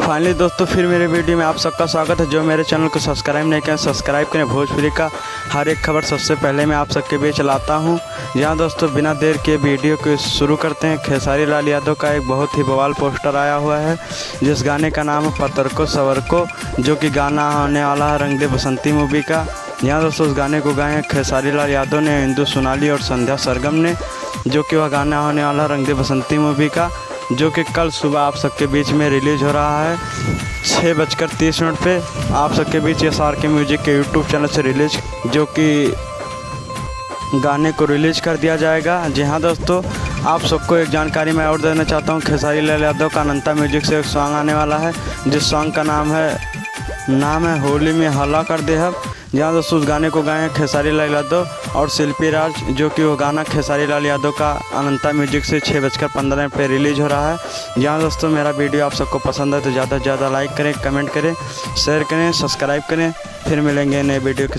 Finally दोस्तों फिर मेरे वीडियो में आप सबका स्वागत है। जो मेरे चैनल को सब्सक्राइब नहीं करें सब्सक्राइब करें। भोजपुरी का हर एक खबर सबसे पहले मैं आप सबके बीच लाता हूं। जहां दोस्तों बिना देर के वीडियो को शुरू करते हैं। खेसारी लाल यादव का एक बहुत ही बवाल पोस्टर आया हुआ है जिस गाने का नाम है पत्थर सवर को, जो कि गाना होने वाला है रंग दे बसंती मूवी का। यहाँ दोस्तों उस गाने को गाए हैं खेसारी लाल यादव ने, इंदु सोनाली और संध्या सरगम ने, जो कि वह गाना होने वाला रंग दे बसंती मूवी का, जो कि कल सुबह आप सबके बीच में रिलीज़ हो रहा है 6:30 पे आप सबके बीच SRK म्यूजिक के यूट्यूब चैनल से रिलीज, जो कि गाने को रिलीज़ कर दिया जाएगा। जी हाँ दोस्तों, आप सबको एक जानकारी मैं और देना चाहता हूँ। खेसारी लाल यादव का अनंता म्यूजिक से एक सॉन्ग आने वाला है जिस सॉन्ग का नाम है होली में हल्ला कर दे हम। जहाँ दोस्तों उस गाने को गाए हैं खेसारी लाल यादव और शिल्पी राज, जो कि वो गाना खेसारी लाल यादव का अनंता म्यूजिक से 6:15 पे रिलीज़ हो रहा है। जहाँ दोस्तों मेरा वीडियो आप सबको पसंद है तो ज़्यादा से ज़्यादा लाइक करें, कमेंट करें, शेयर करें, सब्सक्राइब करें। फिर मिलेंगे नए वीडियो के